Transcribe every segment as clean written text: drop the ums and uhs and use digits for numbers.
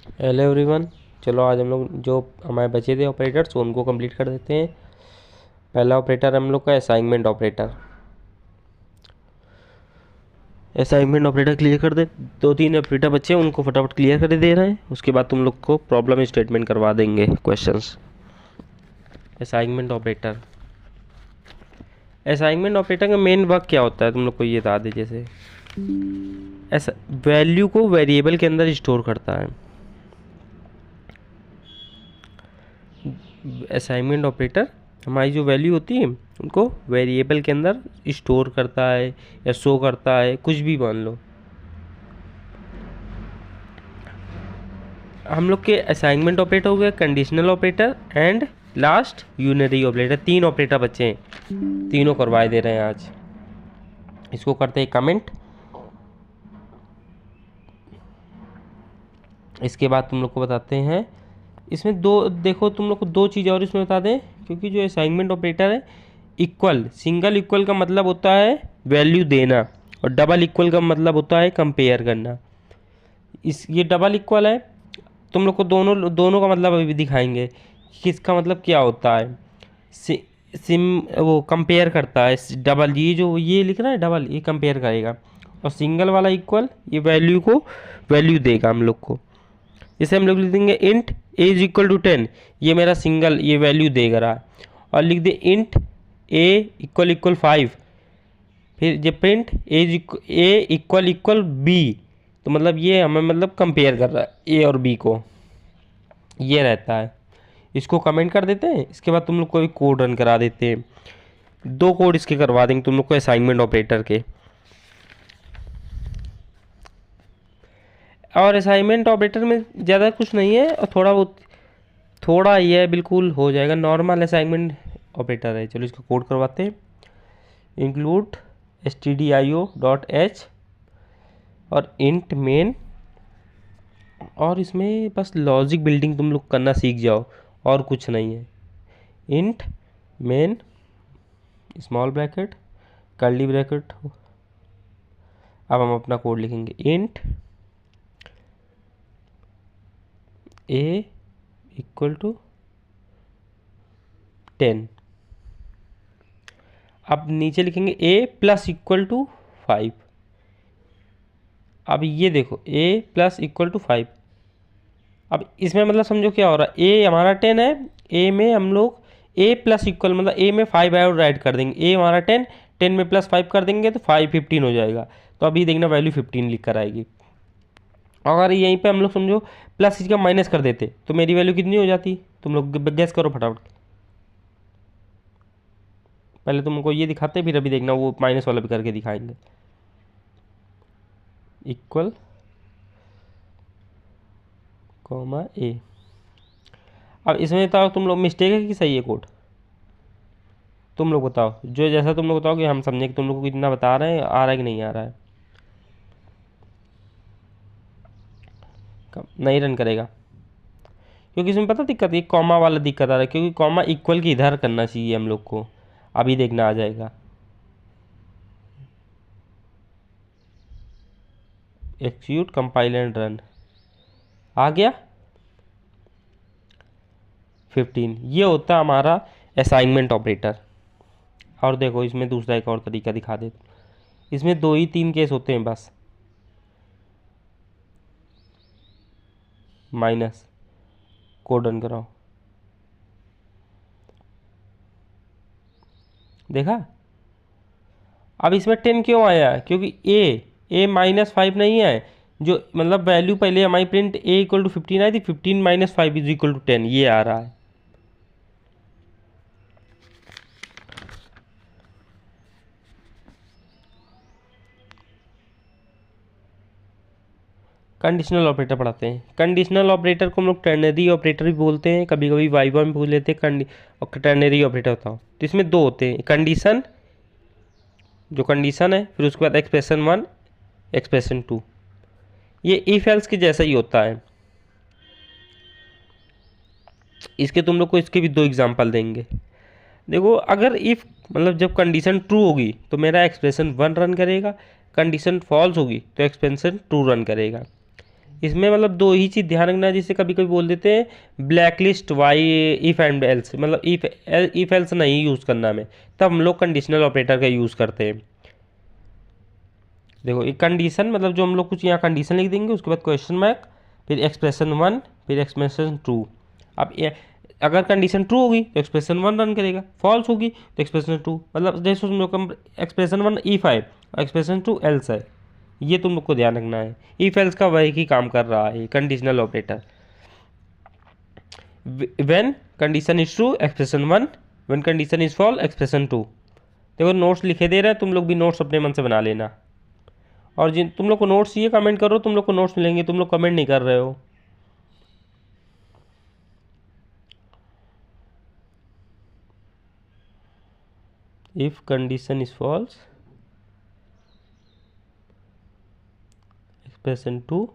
Hello everyone. चलो आज हम लोग जो हमारे बचे थे ऑपरेटर्स उनको कंप्लीट कर देते हैं। पहला ऑपरेटर हम लोग का assignment operator. Assignment operator clear कर दे। दो तीन ऑपरेटर बचे हैं उनको फटाफट क्लियर कर दे रहे हैं, उसके बाद तुम लोग को प्रॉब्लम स्टेटमेंट करवा देंगे questions. Assignment operator. Assignment operator का मेन वर्क क्या होता है तुम लोग को ये बता दे। जैसे ऐसा वैल्यू को वेरिएबल के अंदर स्टोर करता है। असाइनमेंट ऑपरेटर हमारी जो वैल्यू होती है उनको वेरिएबल के अंदर स्टोर करता है या शो करता है, कुछ भी मान लो। हम लोग के असाइनमेंट ऑपरेटर हो गया, conditional operator and last unary operator. तीन ऑपरेटर बचे हैं, तीनों करवाए दे रहे हैं आज। इसको करते हैं कमेंट। इसके बाद तुम लोग को बताते हैं इसमें दो, देखो तुम लोग को दो चीज़ और इसमें बता दें, क्योंकि जो असाइनमेंट ऑपरेटर है इक्वल, सिंगल इक्वल का मतलब होता है वैल्यू देना और डबल इक्वल का मतलब होता है कंपेयर करना। ये डबल इक्वल है, तुम लोग को दोनों दोनों का मतलब अभी भी दिखाएंगे कि इसका मतलब क्या होता है। सिम वो कंपेयर करता है, डबल ये जो ये लिख रहा है डबल ये कंपेयर करेगा, और सिंगल वाला इक्वल ये वैल्यू को वैल्यू देगा हम लोग को। जैसे हम लोग लिख देंगे int a is equal to 10, ये मेरा सिंगल ये वैल्यू देगा रहा। और लिख दे इंट ए इक्वल इक्वल 5, फिर जब प्रिंट ए इक्वल इक्वल बी, तो मतलब ये हमें मतलब कंपेयर कर रहा है ए और बी को, ये रहता है। इसको कमेंट कर देते हैं। इसके बाद तुम लोग को एक कोड रन करा देते हैं। दो कोड इसके करवा देंगे तुम लोग को असाइनमेंट ऑपरेटर के। और असाइनमेंट ऑपरेटर में ज़्यादा कुछ नहीं है, और थोड़ा बहुत थोड़ा ही है, बिल्कुल हो जाएगा। नॉर्मल असाइनमेंट ऑपरेटर है। चलो इसका कोड करवाते हैं। इंक्लूड stdio.h और इंट मेन, और इसमें बस लॉजिक बिल्डिंग तुम लोग करना सीख जाओ, और कुछ नहीं है। Int main small bracket curly bracket. अब हम अपना कोड लिखेंगे इंट ए इक्वल टू 10। अब नीचे लिखेंगे ए प्लस इक्वल टू 5। अब ये देखो ए प्लस इक्वल टू 5। अब इसमें मतलब समझो क्या हो रहा है, ए हमारा 10 है, ए में हम लोग ए प्लस इक्वल मतलब ए में 5 और ऐड कर देंगे। ए हमारा 10, 10 में प्लस 5 कर देंगे तो 5 15 हो जाएगा। तो अभी देखना वैल्यू 15 लिख कर आएगी। अगर यहीं पे हम लोग समझो प्लस इसका माइनस कर देते तो मेरी वैल्यू कितनी हो जाती, तुम लोग गैस करो फटाफट। पहले तुमको ये दिखाते फिर अभी देखना वो माइनस वाला भी करके दिखाएंगे। इक्वल कॉमा ए। अब इसमें बताओ तुम लोग मिस्टेक है कि सही है कोड, तुम लोग बताओ। जो जैसा तुम लोग बताओ कि हम समझे कि तुम लोग को कितना बता रहे हैं, आ रहा है कि नहीं आ रहा है। नहीं रन करेगा क्योंकि इसमें पता दिक्कत है, कॉमा वाला दिक्कत आ रहा है, क्योंकि कॉमा इक्वल की इधर करना चाहिए हम लोग को। अभी देखना आ जाएगा। एक्सिक्यूट कंपाइल एंड रन, आ गया 15। ये होता है हमारा असाइनमेंट ऑपरेटर। और देखो इसमें दूसरा एक और तरीका दिखा दे। इसमें दो ही तीन केस होते हैं बस। माइनस कोड रन कराओ, देखा। अब इसमें 10 क्यों आया, क्योंकि ए -5 नहीं है। जो मतलब वैल्यू पहले हमारी प्रिंट ए इक्वल टू 15 आई थी, 15 - 5 इज इक्वल टू 10, ये आ रहा है। कंडीशनल ऑपरेटर पढ़ाते हैं। कंडीशनल ऑपरेटर को हम लोग टर्नरी ऑपरेटर भी बोलते हैं, कभी कभी वाइवा में बोल लेते हैं। और टर्नरी ऑपरेटर बताओ तो इसमें दो होते हैं, कंडीशन, जो कंडीशन है, फिर उसके बाद एक्सप्रेशन 1 एक्सप्रेशन 2। ये इफ एल्स के जैसा ही होता है। इसके तुम लोग को इसके भी दो एग्जांपल देंगे। देखो अगर इफ मतलब जब कंडीशन ट्रू होगी तो मेरा एक्सप्रेशन 1 रन करेगा, कंडीशन फॉल्स होगी तो एक्सप्रेशन 2 रन करेगा। इसमें मतलब दो ही चीज़ ध्यान रखना है, जिसे कभी कभी बोल देते हैं black list why if and else, मतलब इफ़ एल्स नहीं यूज़ करना हमें, तब हम लोग कंडीशनल ऑपरेटर का यूज़ करते हैं। देखो एक कंडीशन मतलब जो हम लोग कुछ यहाँ कंडीशन लिख देंगे, उसके बाद क्वेश्चन मार्क, फिर एक्सप्रेशन 1, फिर एक्सप्रेशन 2। अब अगर कंडीशन ट्रू होगी तो एक्सप्रेशन 1 रन करेगा, फॉल्स होगी तो एक्सप्रेशन 2, मतलब जैसे तुम लोग एक्सप्रेशन 1 इफ है और एक्सप्रेशन 2 एल्स है, ये तुम लोग को ध्यान रखना है। इफ एल्स का वही ही काम कर रहा है conditional operator. When condition is true expression 1, when condition is false expression 2। देखो नोट्स लिखे दे रहे हैं, तुम लोग भी नोट्स अपने मन से बना लेना। और जिन तुम लोग को नोट्स चाहिए कमेंट करो, तुम लोग को नोट्स मिलेंगे, तुम लोग कमेंट नहीं कर रहे हो। If condition is false expression 2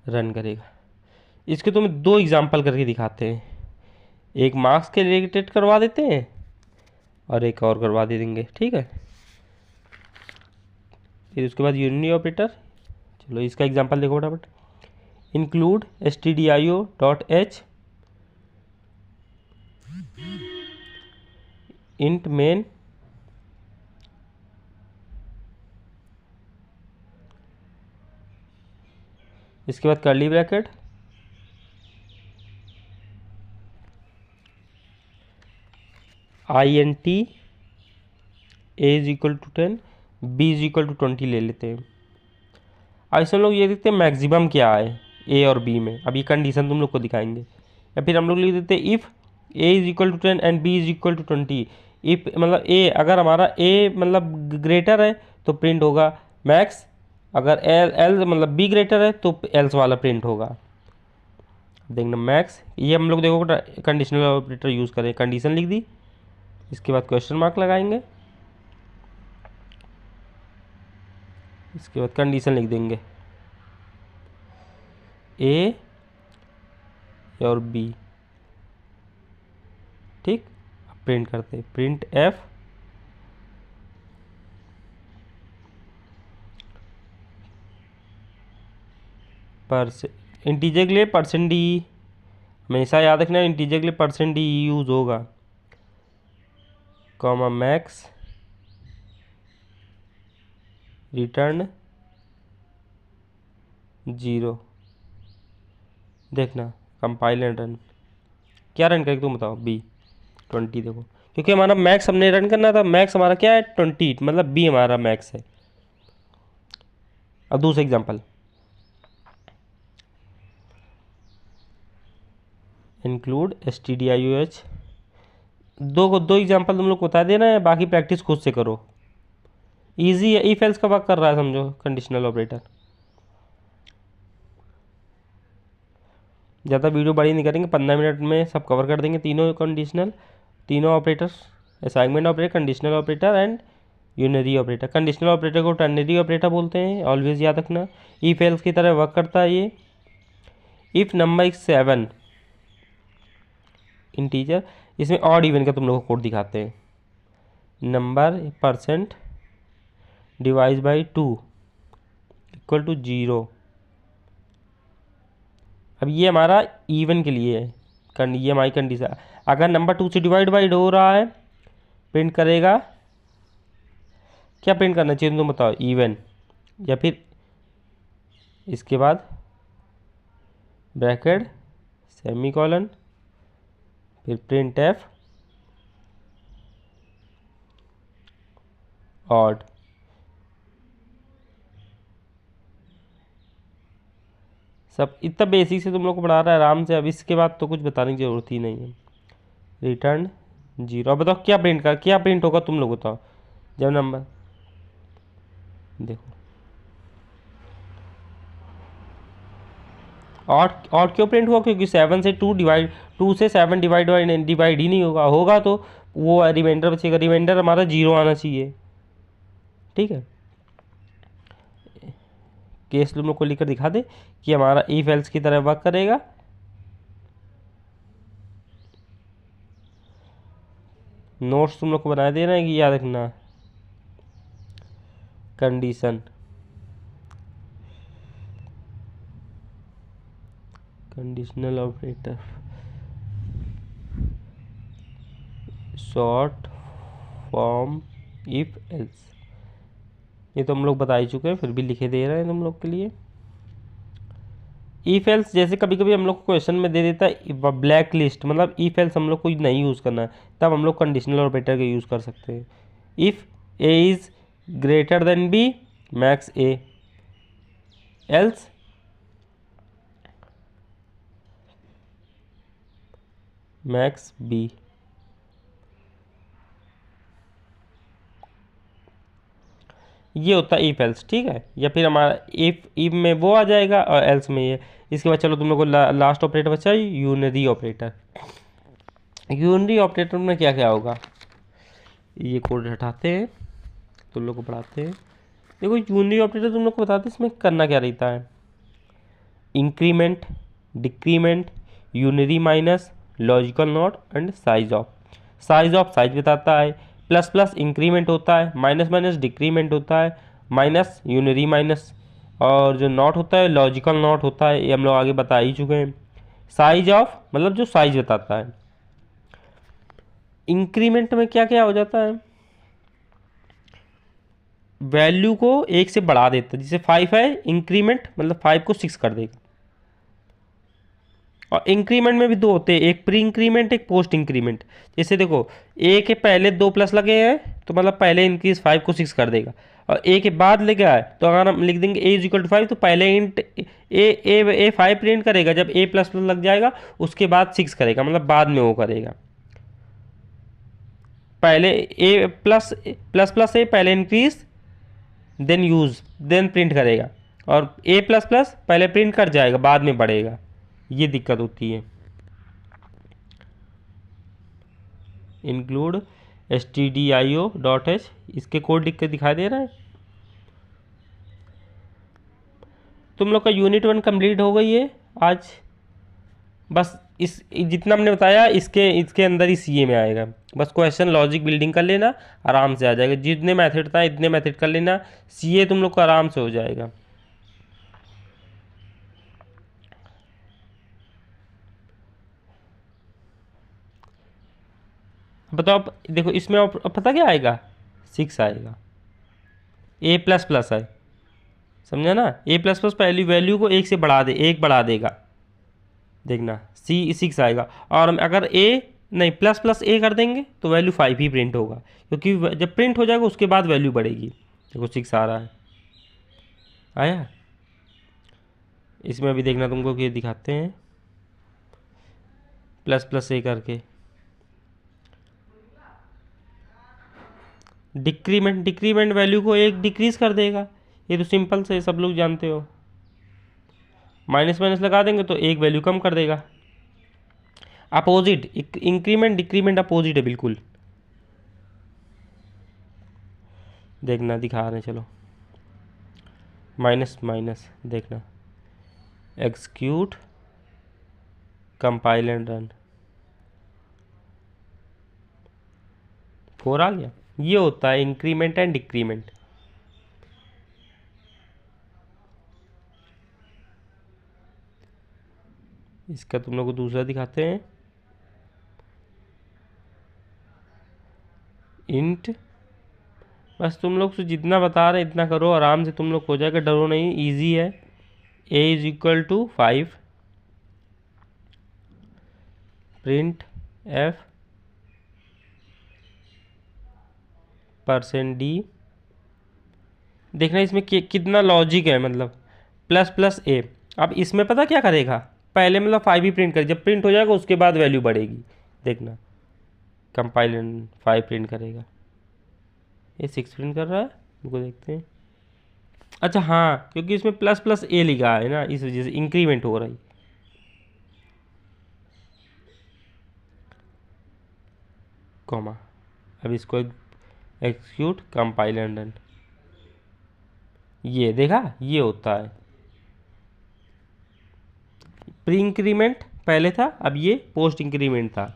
run करेगा। इसके तुम्हें दो एग्जांपल करके दिखाते हैं, एक मार्क्स के रिलेटेड करवा देते हैं और एक और करवा दे देंगे, ठीक है। फिर उसके बाद यूनियन ऑपरेटर। चलो इसका एग्जांपल देखो फटाफट। इंक्लूड stdio.h इंट मेन इसके बाद curly bracket int a is equal to 10 b is equal to 20 ले लेते हैं। अब इसमें लोग ये देखते हैं मैक्सिमम क्या है ए और बी में, अब ये कंडीशन तुम लोग को दिखाएंगे। या फिर हम लोग लिख देते हैं if a is equal to 10 and b is equal to 20। If मतलब ए अगर हमारा ए मतलब ग्रेटर है तो प्रिंट होगा मैक्स, अगर एल एल मतलब बी ग्रेटर है तो एल्स वाला प्रिंट होगा। देखना मैक्स, ये हम लोग देखो कंडीशनल ऑपरेटर यूज़ करें, कंडीशन लिख दी, इसके बाद क्वेश्चन मार्क लगाएंगे, इसके बाद कंडीशन लिख देंगे ए और बी, ठीक। प्रिंट करते हैं प्रिंट एफ इंटीजर के लिए परसेंट डी, हमेशा याद रखना इंटीजर के लिए परसेंट डी यूज होगा, कॉमा मैक्स रिटर्न 0। देखना कंपाइल एंड रन, क्या रन करेगा तुम बताओ, बी 20। देखो क्योंकि हमारा मैक्स हमने रन करना था, मैक्स हमारा क्या है 20, मतलब बी हमारा मैक्स है। अब दूसरा एग्जांपल, इंक्लूड stdioh। दो एग्जांपल तुम लोग को बता देना है, बाकी प्रैक्टिस खुद से करो, इजी है। इफ एल्स का वर्क कर रहा है समझो कंडीशनल ऑपरेटर। ज़्यादा वीडियो बड़ी नहीं करेंगे, 15 मिनट में सब कवर कर देंगे, तीनों operators, assignment operator, conditional operator and unary operator. Conditional operator को टर्नरी ऑपरेटर बोलते हैं, ऑलवेज याद रखना। इफ एल्स की तरह वर्क करता है ये। इफ नंबर इज 7 इंटीजर, इसमें ऑड इवन का तुम लोग को कोड दिखाते हैं, number percent divide by 2 equal to 0। अब ये हमारा इवन के लिए है, ये हमारी कंडीशन। अगर नंबर 2 से डिवाइड हो रहा है, प्रिंट करेगा, क्या प्रिंट करना चाहिए तुम बताओ, इवन, या फिर इसके बाद ब्रैकेट सेमीकोलन, फिर प्रिंट एफ ऑड। सब इतना बेसिक से तुम लोग को पढ़ा रहा है आराम से, अब इसके बाद तो कुछ बताने की ज़रूरत ही नहीं है। रिटर्न 0। अब बताओ क्या प्रिंट होगा तुम लोग बताओ जब नंबर, देखो और क्यों प्रिंट हुआ, क्योंकि 7 से 2 से 7 डिवाइड ही नहीं होगा तो वो रिमाइंडर बचेगा, रिमाइंडर हमारा 0 आना चाहिए, ठीक है। केस तुम लोग को लिखकर दिखा दे कि हमारा इफ एल्स की तरह वर्क करेगा। नोट्स तुम लोग को बना देना है कि याद रखना। Condition, conditional operator, short form if else. ये तो हम लोग बता ही चुके हैं, फिर भी लिखे दे रहे हैं तुम लोग के लिए। इफ एल्स जैसे कभी कभी हम लोग को क्वेश्चन में दे देता है ब्लैक लिस्ट, मतलब इफ एल्स हम लोग को नहीं यूज़ करना है, तब हम लोग कंडीशनल ऑपरेटर का यूज़ कर सकते हैं। If a is greater than b, max a, else max b. ये होता है इफ एल्स, ठीक है। या फिर हमारा इफ में वो आ जाएगा और एल्स में ये। इसके बाद चलो तुम लोग को लास्ट ऑपरेटर बचा है यूनरी ऑपरेटर। यूनरी ऑपरेटर में क्या क्या होगा, ये कोड हटाते हैं, तुम लोग को पढ़ाते हैं। देखो यूनरी ऑपरेटर तुम लोग को बताते हैं इसमें करना क्या रहता है। Increment, decrement, unary minus, logical not and size of. Size of size बताता है, प्लस प्लस इंक्रीमेंट होता है, माइनस माइनस डिक्रीमेंट होता है, माइनस यूनरी माइनस, और जो नॉट होता है लॉजिकल नॉट होता है, ये हम लोग आगे बता ही चुके हैं। साइज ऑफ मतलब जो साइज बताता है। इंक्रीमेंट में क्या क्या हो जाता है, वैल्यू को एक से बढ़ा देता है, जैसे 5 है, इंक्रीमेंट मतलब 5 को 6 कर देगा। और इंक्रीमेंट में भी दो होते हैं, एक प्री इंक्रीमेंट, एक पोस्ट इंक्रीमेंट। जैसे देखो ए के पहले 2 प्लस लगे हैं तो मतलब पहले इंक्रीज 5 को 6 कर देगा, और ए के बाद लेके आए तो अगर हम लिख देंगे ए इज इक्वल टू 5 तो पहले इंट ए 5 प्रिंट करेगा, जब ए प्लस प्लस लग जाएगा उसके बाद 6 करेगा, मतलब बाद में वो करेगा। पहले a plus plus plus a पहले increase then use then print करेगा, और ए प्लस प्लस पहले प्रिंट कर जाएगा बाद में बढ़ेगा, ये दिक्कत होती है। इंक्लूड stdio.h, इसके कोड लिख के दिखाई दे रहा है। तुम लोग का यूनिट 1 कंप्लीट हो गई है आज। बस इस जितना हमने बताया इसके इसके अंदर ही सीए में आएगा। बस क्वेश्चन लॉजिक बिल्डिंग कर लेना, आराम से आ जाएगा। जितने मेथड था इतने मेथड कर लेना, सीए तुम लोग को आराम से हो जाएगा। बताओ अब देखो इसमें अब पता क्या आएगा, 6 आएगा। ए प्लस प्लस है, समझा ना। ए प्लस प्लस पहली वैल्यू को एक से बढ़ा दे, एक बढ़ा देगा, देखना सी 6 आएगा। और अगर ए नहीं प्लस प्लस ए कर देंगे तो वैल्यू 5 ही प्रिंट होगा, क्योंकि जब प्रिंट हो जाएगा उसके बाद वैल्यू बढ़ेगी। देखो 6 आ रहा है, आया। इसमें अभी देखना तुमको कि दिखाते हैं प्लस प्लस ए करके। डिक्रीमेंट, डिक्रीमेंट वैल्यू को एक डिक्रीज कर देगा, ये तो सिंपल से सब लोग जानते हो। माइनस माइनस लगा देंगे तो एक वैल्यू कम कर देगा। अपोजिट, इंक्रीमेंट डिक्रीमेंट अपोजिट है बिल्कुल। देखना दिखा रहे हैं, चलो माइनस माइनस देखना, एग्जीक्यूट कंपाइल एंड रन, 4 आ गया। ये होता है इंक्रीमेंट एंड डिक्रीमेंट। इसका तुम लोग को दूसरा दिखाते हैं, इंट। बस तुम लोग से जितना बता रहे इतना करो, आराम से तुम लोग हो जाएगा, डरो नहीं, इजी है। A is equal to 5, print F %d। देखना इसमें कितना लॉजिक है, मतलब प्लस प्लस ए। अब इसमें पता क्या करेगा, पहले मतलब 5 ही प्रिंट करे, जब प्रिंट हो जाएगा उसके बाद वैल्यू बढ़ेगी। देखना कंपाइल 5 प्रिंट करेगा, ये 6 प्रिंट कर रहा है, उनको देखते हैं। अच्छा हाँ, क्योंकि इसमें प्लस प्लस ए लिखा है ना, इस वजह से इंक्रीमेंट हो रहा है। कॉमा, अब इसको एग्जीक्यूट कंपाइल एंड रन। ये देखा, ये होता है प्री इंक्रीमेंट पहले था, अब ये पोस्ट इंक्रीमेंट था।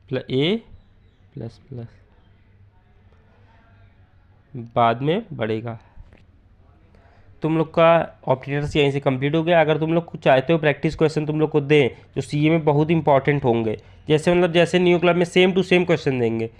प्लस ए प्लस प्लस बाद में बढ़ेगा। तुम लोग का ऑपरेटर्स यहीं से कंप्लीट हो गया। अगर तुम लोग चाहते हो प्रैक्टिस क्वेश्चन तुम लोग को दें जो सीए में बहुत इंपॉर्टेंट होंगे, जैसे मतलब जैसे न्यू क्लब में सेम टू सेम क्वेश्चन देंगे,